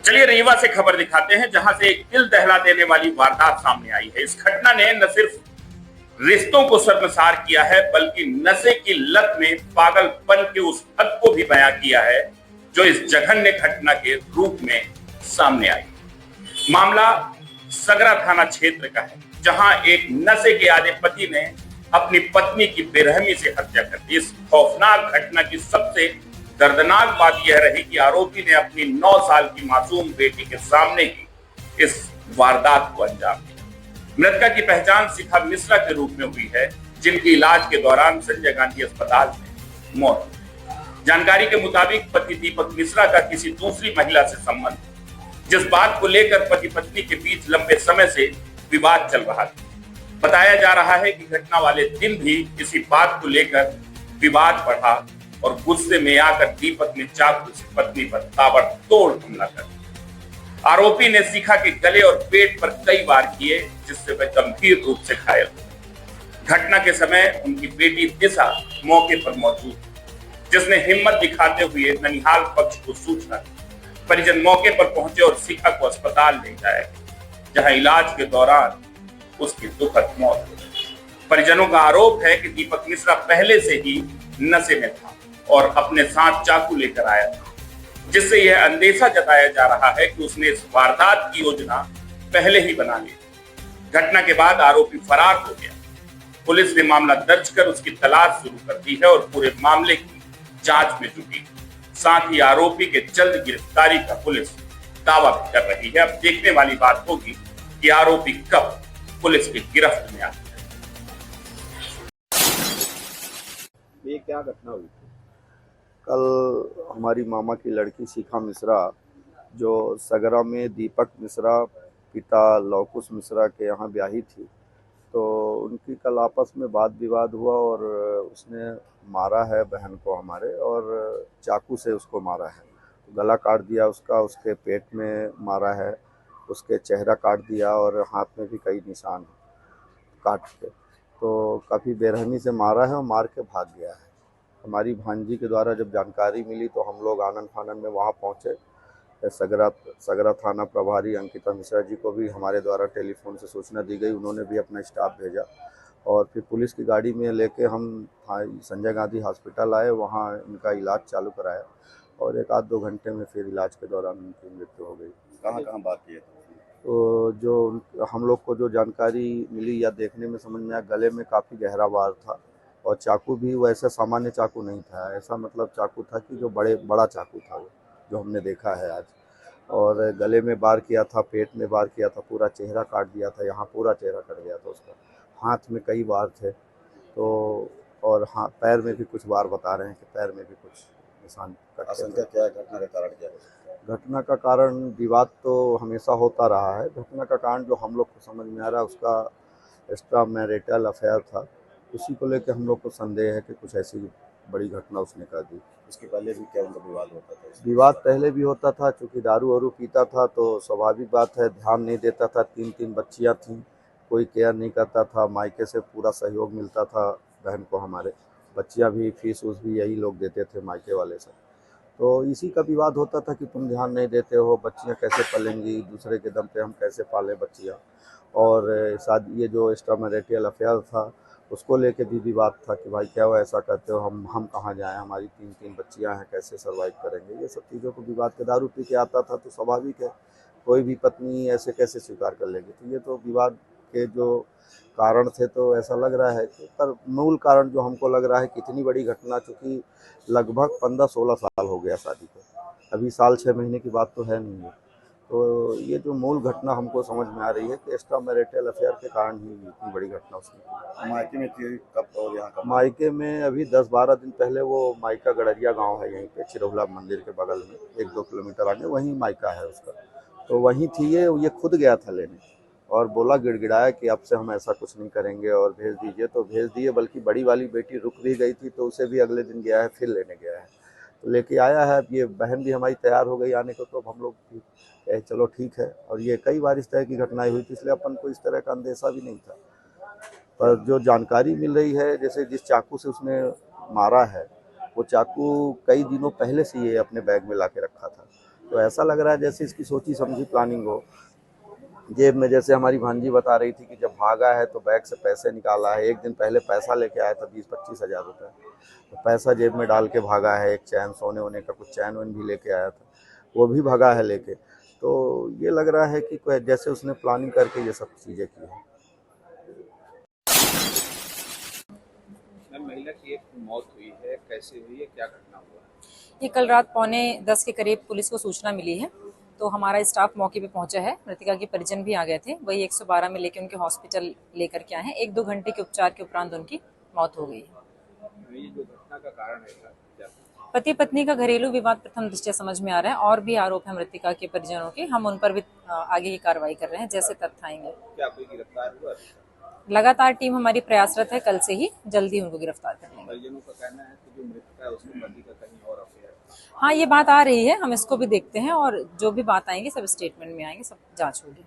चलिए रीवा से खबर दिखाते हैं, जहां से एक दिल दहला देने वाली वारदात सामने आई है। इस घटना ने न सिर्फ रिश्तों को शर्मसार किया है, बल्कि नशे की लत में पागलपन के उस हद को भी बयां किया है जो इस जघन्य घटना के रूप में सामने आई। मामला सगरा थाना क्षेत्र का है, जहां एक नशे के आदि पति ने अपनी पत्नी की बेरहमी से हत्या कर दी। इस खौफनाक घटना की सबसे दर्दनाक बात यह रही कि आरोपी ने अपनी 9 साल की मासूम बेटी के सामने ही इस वारदात को अंजाम दिया। मृतका की पहचान शिखा मिश्रा के रूप में हुई है, जिनकी इलाज के दौरान संजय गांधी अस्पताल में मौत हुई। जानकारी के मुताबिक पति दीपक मिश्रा का किसी दूसरी महिला से संबंध, जिस बात को लेकर पति पत्नी के बीच लंबे समय से विवाद चल रहा था। बताया जा रहा है कि घटना वाले दिन भी इसी बात को लेकर विवाद बढ़ा और गुस्से में आकर दीपक ने चाकू से पत्नी पर ताबड़तोड़ हमला कर दिया। आरोपी ने शिखा के गले और पेट पर कई वार किए, जिससे वह गंभीर रूप से घायल हो। घटना के समय उनकी बेटी दिशा मौके पर मौजूद थी, जिसने हिम्मत दिखाते हुए ननिहाल पक्ष को सूचना दी। परिजन मौके पर पहुंचे और शिखा को अस्पताल ले जाया, जहां इलाज के दौरान उसकी दुखद मौत हो गई। परिजनों का आरोप है कि दीपक मिश्रा पहले से ही नशे में था और अपने साथ चाकू लेकर आया था, जिससे यह अंदेशा जताया जा रहा है कि उसने इस वारदात की योजना पहले ही बना ली। घटना के बाद आरोपी फरार हो गया। पुलिस ने मामला दर्ज कर उसकी तलाश शुरू कर दी है और पूरे मामले की जांच में जुटी। साथ ही आरोपी के जल्द गिरफ्तारी का पुलिस दावा भी कर रही है। अब देखने वाली बात होगी कि आरोपी कब पुलिस की गिरफ्त में आता है। ये क्या घटना हुई थी? कल हमारी मामा की लड़की शिखा मिश्रा, जो सगरा में दीपक मिश्रा पिता लवकुश मिश्रा के यहाँ ब्याही थी, तो उनकी कल आपस में वाद विवाद हुआ और उसने मारा है बहन को हमारे, और चाकू से उसको मारा है। गला काट दिया उसका, उसके पेट में मारा है, उसके चेहरा काट दिया और हाथ में भी कई निशान काट के। तो काफ़ी बेरहमी से मारा है और मार के भाग गया है। हमारी भांजी के द्वारा जब जानकारी मिली तो हम लोग आनन फानन में वहाँ पहुँचे। सगरा थाना प्रभारी अंकिता मिश्रा जी को भी हमारे द्वारा टेलीफोन से सूचना दी गई। उन्होंने भी अपना स्टाफ भेजा और फिर पुलिस की गाड़ी में लेके हम संजय गांधी हॉस्पिटल आए। वहाँ इनका इलाज चालू कराया और 1-2 घंटे में फिर इलाज के दौरान उनकी मृत्यु हो गई। कहाँ कहाँ बात की है? तो जो हम लोग को जो जानकारी मिली या देखने में समझ में आया, गले में काफ़ी गहरा वार था और चाकू भी वैसे सामान्य चाकू नहीं था। ऐसा मतलब चाकू था कि जो बड़ा चाकू था वो, जो हमने देखा है आज। और गले में वार किया था, पेट में वार किया था, पूरा चेहरा काट दिया था, यहाँ पूरा चेहरा कट गया था उसका। हाथ में कई वार थे, तो और हाँ पैर में भी कुछ वार बता रहे हैं कि पैर में भी कुछ निशान कट। आशंका क्या है? घटना का कारण क्या है? घटना का कारण विवाद तो हमेशा होता रहा है। घटना का कारण जो हम लोग को समझ में आ रहा है, उसका एक्स्ट्रा मैरिटल अफेयर था। उसी को लेकर हम लोग को संदेह है कि कुछ ऐसी बड़ी घटना उसने कर दी। उसके पहले भी क्या उनका विवाद होता था? विवाद पहले भी होता था, क्योंकि दारू वारू पीता था तो स्वाभाविक बात है, ध्यान नहीं देता था। 3 बच्चियां थीं, कोई केयर नहीं करता था। मायके से पूरा सहयोग मिलता था बहन को हमारे। बच्चियां भी फीस उस भी यही लोग देते थे मायके वाले से। तो इसी का विवाद होता था कि तुम ध्यान नहीं देते हो, बच्चियां कैसे पलेंगी, दूसरे के दम पे हम कैसे पालें बच्चियां। और शादी ये जो एक्स्ट्रा मैरिटल अफेयर था, उसको लेके भी विवाद था कि भाई क्या वो ऐसा करते हो, हम कहाँ जाएं, हमारी 3 बच्चियां हैं, कैसे सर्वाइव करेंगे। ये सब चीज़ों को विवाद के दारू पी के आता था, तो स्वाभाविक है कोई भी पत्नी ऐसे कैसे स्वीकार कर लेगी। तो ये तो विवाद के जो कारण थे, तो ऐसा लग रहा है कि पर मूल कारण जो हमको लग रहा है कि इतनी बड़ी घटना, चूँकि लगभग 15-16 साल हो गया शादी को, अभी साल 6 महीने की बात तो है नहीं है। तो ये जो मूल घटना हमको समझ में आ रही है कि एक्स्ट्रा मैरिटल अफेयर के कारण ही इतनी बड़ी घटना उसने की। मायके में थी कब और यहाँ कब? मायके में अभी 10-12 दिन पहले वो मायका गड़रिया गांव है, यहीं पे चिरौला मंदिर के बगल में 1-2 किलोमीटर आगे वहीं मायका है उसका। तो वहीं थी ये खुद गया था लेने और बोला, गिड़गिड़ाया कि अब से हम ऐसा कुछ नहीं करेंगे और भेज दीजिए। तो भेज दिए, बल्कि बड़ी वाली बेटी रुक भी गई थी, तो उसे भी अगले दिन गया है, फिर लेने गया है, तो लेके आया है। अब ये बहन भी हमारी तैयार हो गई आने को, तो हम लोग कहे चलो ठीक है। और ये कई बार इस तरह की घटनाएं हुई थी, इसलिए अपन को इस तरह का अंदेशा भी नहीं था। पर जो जानकारी मिल रही है, जैसे जिस चाकू से उसने मारा है, वो चाकू कई दिनों पहले से ये अपने बैग में ला के रखा था। तो ऐसा लग रहा है जैसे इसकी सोची समझी प्लानिंग हो। जेब में, जैसे हमारी भांजी बता रही थी कि जब भागा है तो बैग से पैसे निकाला है, एक दिन पहले पैसा लेके आया था 20-25 हज़ार रुपये, तो पैसा जेब में डाल के भागा है। एक चैन, सोने वोने का कुछ चैन वैन भी लेके आया था, वो भी भागा है लेके। तो ये लग रहा है कि जैसे उसने प्लानिंग करके ये सब चीज़ें की है। महिला की एक मौत हुई है, कैसे हुई है, क्या घटना हुआ है? ये कल रात 9:45 के करीब पुलिस को सूचना मिली है, तो हमारा स्टाफ मौके पे पहुंचा है। मृतिका के परिजन भी आ गए थे, वही 112 में लेके उनके हॉस्पिटल लेकर के आए हैं। 1-2 घंटे के उपचार के उपरांत उनकी मौत हो गई है। ये जो घटना का कारण है क्या? पति पत्नी का घरेलू विवाद प्रथम दृष्टया समझ में आ रहा है, और भी आरोप है मृतिका के परिजनों के। हम उन पर भी आगे की कार्रवाई कर रहे हैं जैसे तथ्य आएंगे। क्या कोई गिरफ्तार हुआ? लगातार टीम हमारी प्रयासरत है, कल से ही जल्दी उनको गिरफ्तार करेंगे। परिजनों का कहना है कि जो मृतक है उसके पति का कहीं और अफेयर है। हाँ, ये बात आ रही है, हम इसको भी देखते हैं और जो भी बात आएंगी सब स्टेटमेंट में आएंगे, सब जांच होगी।